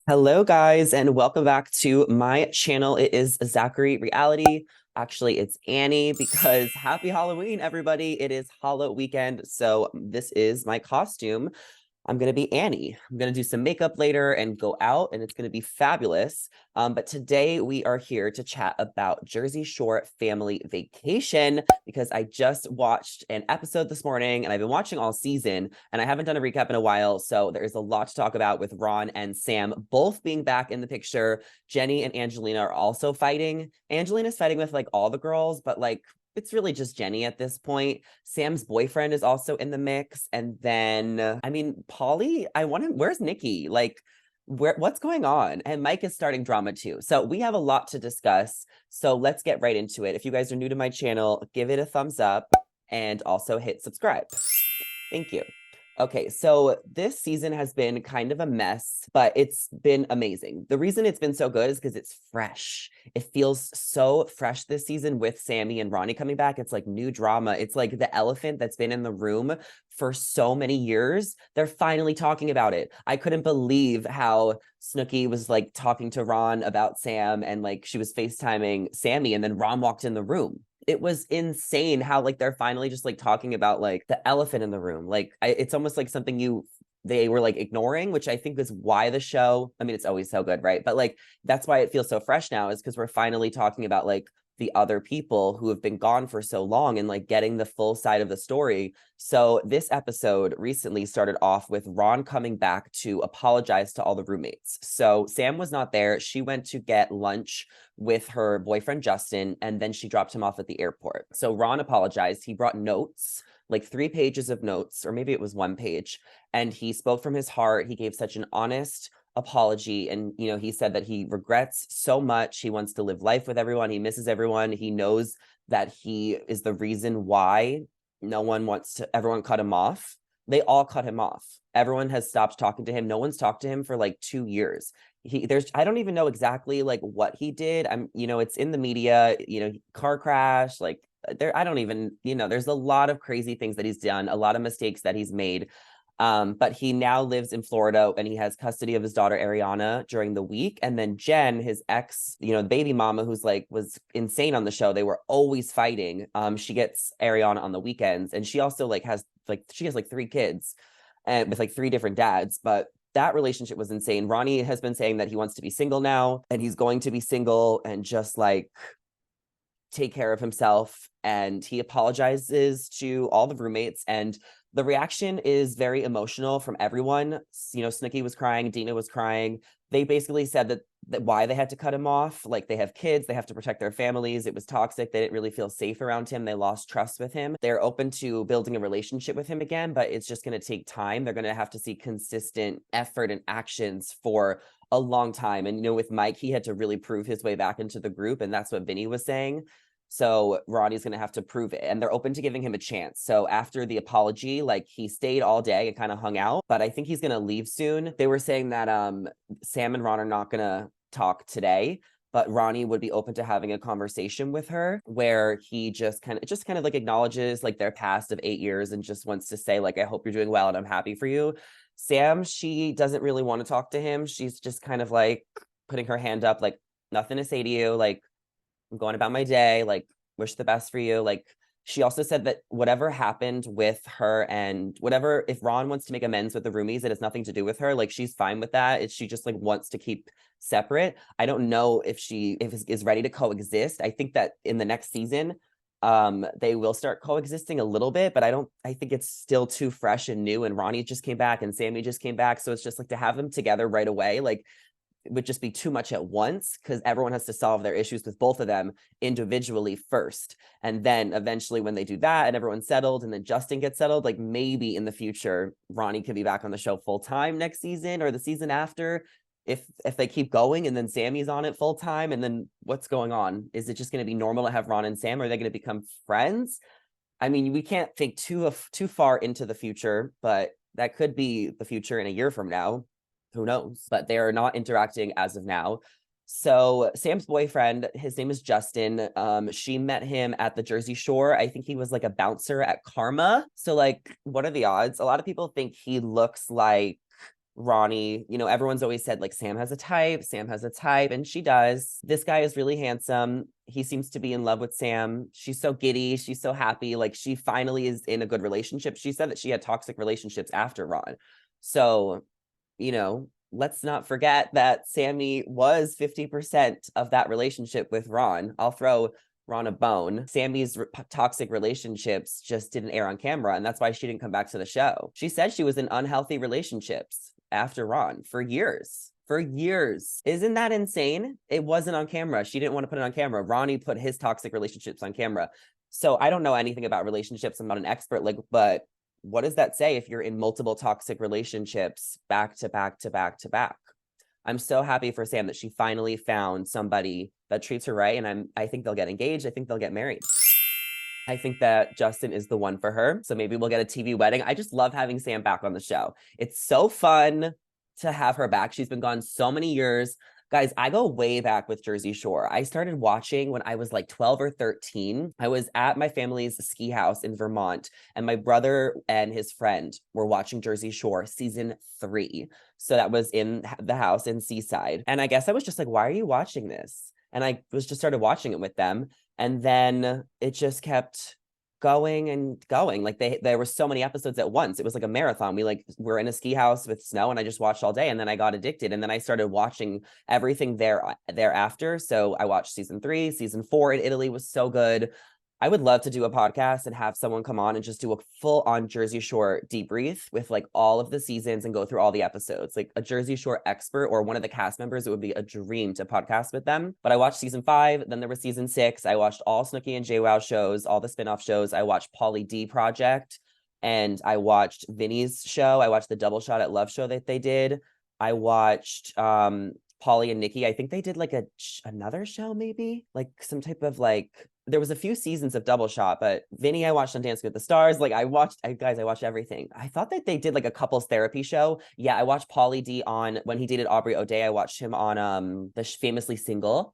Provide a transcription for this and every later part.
Hello, guys, and welcome back to my channel. It is Zachary Reality. Actually, it's Annie because happy Halloween, everybody. It is Hollow weekend, so this is my costume. I'm going to be Annie. I'm going to do some makeup later and go out, and it's going to be fabulous. But today we are here to chat about Jersey Shore Family Vacation because I just watched an episode this morning and I've been watching all season and I haven't done a recap in a while. So there's a lot to talk about with Ron and Sam both being back in the picture. Jenni and Angelina are also fighting. Angelina's fighting with like all the girls, but like it's really just Jenni at this point. Sam's boyfriend is also in the mix. And then, I mean, Polly, I want him, where's Nikki? Like, what's going on? And Mike is starting drama too. So we have a lot to discuss. So let's get right into it. If you guys are new to my channel, give it a thumbs up and also hit subscribe. Thank you. Okay, so this season has been kind of a mess, but it's been amazing. The reason it's been so good is because it's fresh. It feels so fresh this season with Sammi and Ronnie coming back. It's like new drama. It's like the elephant that's been in the room for so many years. They're finally talking about it. I couldn't believe how Snooki was like talking to Ron about Sam and like she was FaceTiming Sammi and then Ron walked in the room. It was insane how like they're finally just like talking about like the elephant in the room. Like it's almost like something they were like ignoring, which I think is why the show, I mean, it's always so good, right? But like that's why it feels so fresh now, is because we're finally talking about like the other people who have been gone for so long and like getting the full side of the story. So this episode recently started off with Ron coming back to apologize to all the roommates. So Sam was not there. She went to get lunch with her boyfriend Justin, and then she dropped him off at the airport. So Ron apologized. He brought notes, like 3 pages of notes, or maybe it was 1 page, and he spoke from his heart. He gave such an honest apology, and he said that he regrets so much. He wants to live life with everyone. He misses everyone. He knows that he is the reason why everyone cut him off. They all cut him off. Everyone has stopped talking to him. No one's talked to him for like 2 years. I don't even know exactly like what he did. It's in the media, car crash, like there, I don't even, there's a lot of crazy things that he's done, a lot of mistakes that he's made. But he now lives in Florida and he has custody of his daughter Ariana during the week. And then Jen, his ex, the baby mama who's like was insane on the show. They were always fighting. She gets Ariana on the weekends, and she also has 3 kids and with like 3 different dads. But that relationship was insane. Ronnie has been saying that he wants to be single now, and he's going to be single and just like take care of himself. And he apologizes to all the roommates, and the reaction is very emotional from everyone. Snooki was crying, Deena was crying. They basically said that why they had to cut him off, like they have kids, they have to protect their families. It was toxic. They didn't really feel safe around him. They lost trust with him. They're open to building a relationship with him again, but it's just going to take time. They're going to have to see consistent effort and actions for a long time. And with Mike, he had to really prove his way back into the group, and that's what Vinny was saying. So Ronnie's going to have to prove it, and they're open to giving him a chance. So after the apology, like he stayed all day and kind of hung out, but I think he's going to leave soon. They were saying that Sam and Ron are not going to talk today, but Ronnie would be open to having a conversation with her where he just kind of like acknowledges like their past of 8 years and just wants to say like, I hope you're doing well and I'm happy for you. Sam, she doesn't really want to talk to him. She's just kind of like putting her hand up, like nothing to say to you, like I'm going about my day, like wish the best for you. Like she also said that whatever happened with her and whatever, if Ron wants to make amends with the roomies, it has nothing to do with her. Like she's fine with that. She just like wants to keep separate. I don't know if she is ready to coexist. I think that in the next season, they will start coexisting a little bit, but I think it's still too fresh and new. And Ronnie just came back and Sammi just came back. So it's just like to have them together right away. Like it would just be too much at once because everyone has to solve their issues with both of them individually first. And then eventually when they do that and everyone's settled and then Justin gets settled, like maybe in the future, Ronnie could be back on the show full time next season or the season after. If they keep going and then Sammy's on it full time, and then what's going on? Is it just going to be normal to have Ron and Sam? Or are they going to become friends? I mean, we can't think too far into the future, but that could be the future in a year from now. Who knows? But they are not interacting as of now. So Sam's boyfriend, his name is Justin. She met him at the Jersey Shore. I think he was like a bouncer at Karma. So like, what are the odds? A lot of people think he looks like Ronnie, you know, everyone's always said like Sam has a type, Sam has a type, and she does. This guy is really handsome. He seems to be in love with Sam. She's so giddy. She's so happy. Like she finally is in a good relationship. She said that she had toxic relationships after Ron. So, you know, let's not forget that Sammi was 50% of that relationship with Ron. I'll throw Ron a bone. Sammy's toxic relationships just didn't air on camera, and that's why she didn't come back to the show. She said she was in unhealthy relationships after Ron for years. For years. Isn't that insane? It wasn't on camera. She didn't want to put it on camera. Ronnie put his toxic relationships on camera. So I don't know anything about relationships. I'm not an expert, like, but what does that say if you're in multiple toxic relationships back to back to back to back? I'm so happy for Sam that she finally found somebody that treats her right. And I think they'll get engaged. I think they'll get married. I think that Justin is the one for her. So maybe we'll get a TV wedding. I just love having Sam back on the show. It's so fun to have her back. She's been gone so many years. Guys, I go way back with Jersey Shore. I started watching when I was like 12 or 13. I was at my family's ski house in Vermont, and my brother and his friend were watching Jersey Shore season 3. So that was in the house in Seaside. And I guess I was just like, why are you watching this? And I was just started watching it with them. And then it just kept going and going. Like there were so many episodes at once. It was like a marathon. We're in a ski house with snow, and I just watched all day, and then I got addicted, and then I started watching everything thereafter. So I watched season 3, season 4 in Italy was so good. I would love to do a podcast and have someone come on and just do a full on Jersey Shore debrief with like all of the seasons and go through all the episodes. Like a Jersey Shore expert or one of the cast members, it would be a dream to podcast with them. But I watched season 5, then there was season 6. I watched all Snooki and JWoww shows, all the spinoff shows. I watched Pauly D Project, and I watched Vinny's show. I watched the Double Shot at Love show that they did. I watched Pauly and Nikki. I think they did like another show, maybe like some type of like, there was a few seasons of Double Shot, but Vinny I watched on Dancing with the Stars. Like I watched everything. I thought that they did like a couples therapy show. Yeah, I watched Pauly D on when he dated Aubrey O'Day. I watched him on the Famously Single.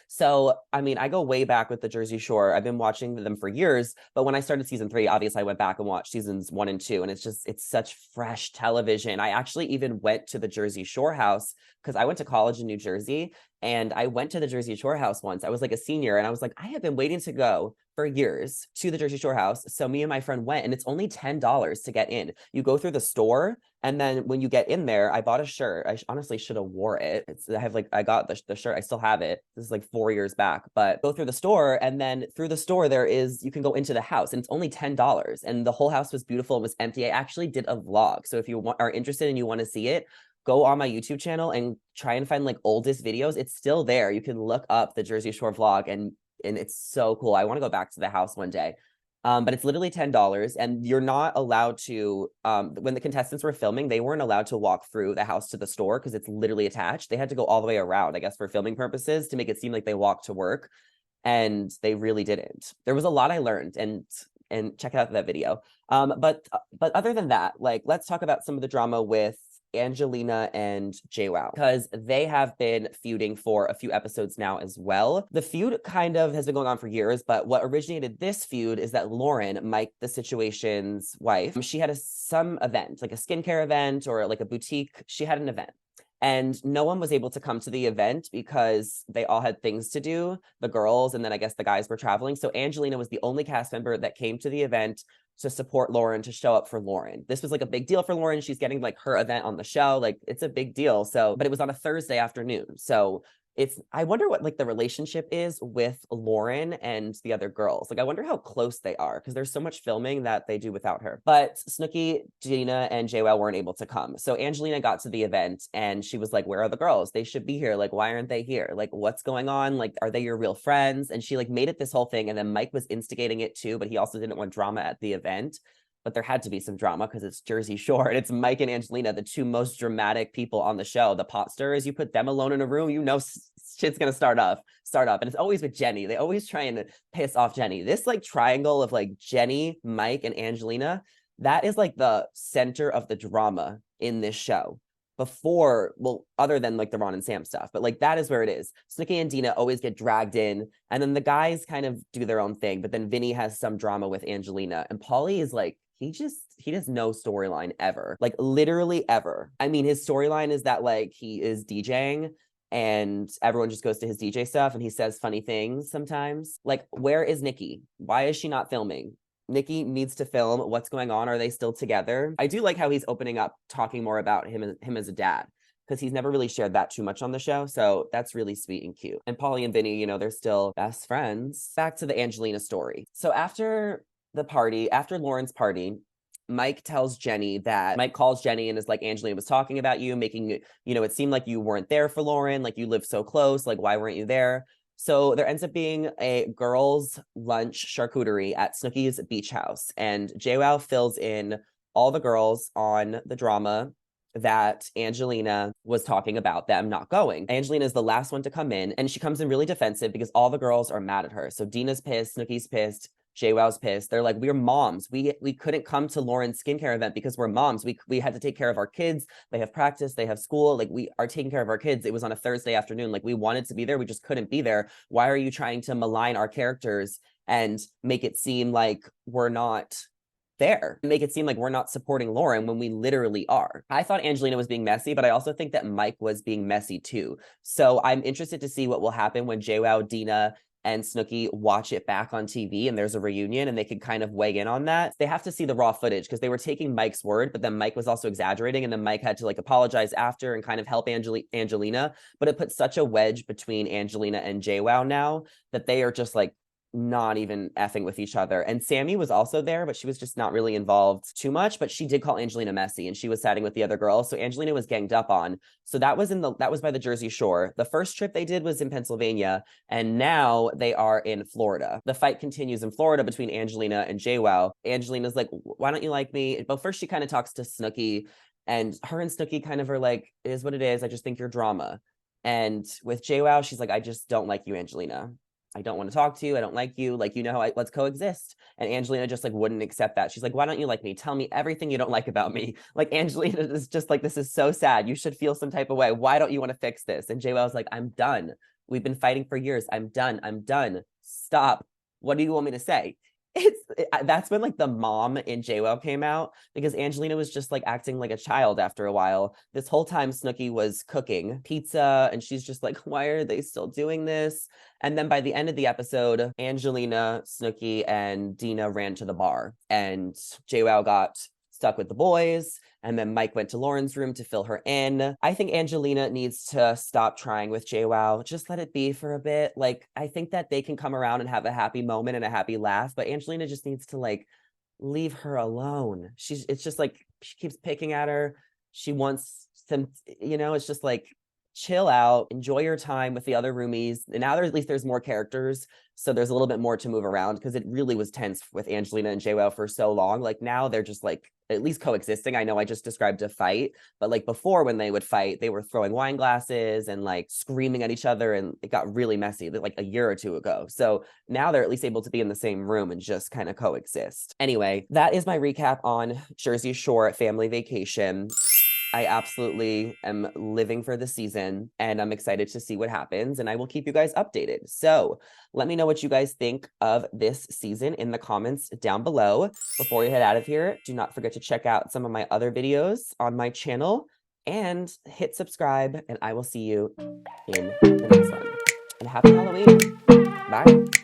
So, I mean, I go way back with the Jersey Shore. I've been watching them for years, but when I started season 3, obviously I went back and watched seasons 1 and 2, and it's such fresh television. I actually even went to the Jersey Shore house because I went to college in New Jersey, and I went to the Jersey Shore house once. I was like a senior, and I was like, I have been waiting to go for years to the Jersey Shore house. So me and my friend went, and it's only $10 to get in. You go through the store, and then when you get in there, I bought a shirt. I honestly should have wore it. I got the shirt. I still have it. This is like 4 years back, but go through the store, and then through the store, you can go into the house, and it's only $10. And the whole house was beautiful. It was empty. I actually did a vlog. So if you are interested and you want to see it, go on my YouTube channel and try and find like oldest videos. It's still there. You can look up the Jersey Shore vlog, and it's so cool. I want to go back to the house one day. But it's literally $10, and you're not allowed to, when the contestants were filming, they weren't allowed to walk through the house to the store because it's literally attached. They had to go all the way around, I guess, for filming purposes to make it seem like they walked to work, and they really didn't. There was a lot I learned, and check out that video. But other than that, like, let's talk about some of the drama with Angelina and JWoww, because they have been feuding for a few episodes now as well. The feud kind of has been going on for years, but what originated this feud is that Lauren, Mike the Situation's wife, she had some event, like a skincare event or like a boutique. She had an event, and no one was able to come to the event because they all had things to do, the girls, and then I guess the guys were traveling. So Angelina was the only cast member that came to the event to support Lauren, to show up for Lauren. This was like a big deal for Lauren. She's getting like her event on the show. Like it's a big deal. So, but it was on a Thursday afternoon. So I wonder what like the relationship is with Lauren and the other girls. Like I wonder how close they are, because there's so much filming that they do without her. But Snooki, Deena, and JWoww weren't able to come. So Angelina got to the event, and she was like, where are the girls? They should be here. Like, why aren't they here? Like, what's going on? Like, are they your real friends? And she like made it this whole thing. And then Mike was instigating it too, but he also didn't want drama at the event. But there had to be some drama because it's Jersey Shore, and it's Mike and Angelina, the two most dramatic people on the show. The pot stirrers, you put them alone in a room, you know shit's gonna start up. And it's always with Jenni. They always try and piss off Jenni. This like triangle of like Jenni, Mike, and Angelina, that is like the center of the drama in this show. Before, well, other than like the Ron and Sam stuff, but like that is where it is. Snooki and Deena always get dragged in, and then the guys kind of do their own thing, but then Vinny has some drama with Angelina, and Pauly is like, he does no storyline ever, like literally ever. I mean, his storyline is that like he is DJing and everyone just goes to his DJ stuff and he says funny things sometimes. Like, where is Nikki? Why is she not filming? Nikki needs to film. What's going on? Are they still together? I do like how he's opening up, talking more about him as a dad, because he's never really shared that too much on the show. So that's really sweet and cute. And Polly and Vinny, you know, they're still best friends. Back to the Angelina story. So after Lauren's party, Mike calls Jenni and is like, Angelina was talking about you, making, you know, it seemed like you weren't there for Lauren, like you lived so close, like why weren't you there? So there ends up being a girls' lunch charcuterie at Snooki's beach house, and JWoww fills in all the girls on the drama that Angelina was talking about them not going. Angelina is the last one to come in, and she comes in really defensive because all the girls are mad at her. So Deena's pissed, Snooki's pissed, JWoww's pissed. They're like, we're moms. We couldn't come to Lauren's skincare event because we're moms. We had to take care of our kids. They have practice, they have school. Like, we are taking care of our kids. It was on a Thursday afternoon. Like, we wanted to be there. We just couldn't be there. Why are you trying to malign our characters and make it seem like we're not there, make it seem like we're not supporting Lauren when we literally are? I thought Angelina was being messy, but I also think that Mike was being messy too. So I'm interested to see what will happen when JWoww, Deena, and Snooki watch it back on TV and there's a reunion and they can kind of weigh in on that. They have to see the raw footage because they were taking Mike's word, but then Mike was also exaggerating, and then Mike had to like apologize after and kind of help Angelina. But it put such a wedge between Angelina and JWoww now that they are just like not even effing with each other. And Sammi was also there, but she was just not really involved too much, but she did call Angelina messy and she was siding with the other girls. So Angelina was ganged up on. So that was by the Jersey Shore. The first trip they did was in Pennsylvania, and now they are in Florida. The fight continues in Florida between Angelina and JWoww. Angelina's like, why don't you like me? But first she kind of talks to Snooki, and her and Snooki kind of are like, it is what it is. I just think you're drama. And with JWoww, she's like, I just don't like you, Angelina. I don't want to talk to you. I don't like you. Like, you know how let's coexist. And Angelina just like wouldn't accept that. She's like, why don't you like me? Tell me everything you don't like about me. Like, Angelina is just like, this is so sad. You should feel some type of way. Why don't you want to fix this? And JWoww was like, I'm done. We've been fighting for years. I'm done. I'm done. Stop. What do you want me to say? That's when like the mom in JWoww came out, because Angelina was just like acting like a child after a while. This whole time Snooki was cooking pizza and she's just like, why are they still doing this? And then by the end of the episode, Angelina, Snooki, and Deena ran to the bar, and JWoww got stuck with the boys. And then Mike went to Lauren's room to fill her in. I think Angelina needs to stop trying with JWoww. Just let it be for a bit. Like, I think that they can come around and have a happy moment and a happy laugh, but Angelina just needs to like leave her alone. It's just like she keeps picking at her. She wants some, you know, it's just like, chill out, enjoy your time with the other roomies. And now there's more characters, so there's a little bit more to move around, because it really was tense with Angelina and JWoww for so long. Like, now they're just like at least coexisting. I know I just described a fight, but like before, when they would fight, they were throwing wine glasses and like screaming at each other, and it got really messy like a year or two ago. So now they're at least able to be in the same room and just kind of coexist. Anyway, that is my recap on Jersey Shore family vacation. I absolutely am living for the season, and I'm excited to see what happens, and I will keep you guys updated. So let me know what you guys think of this season in the comments down below. Before you head out of here, do not forget to check out some of my other videos on my channel and hit subscribe, and I will see you in the next one. And happy Halloween. Bye.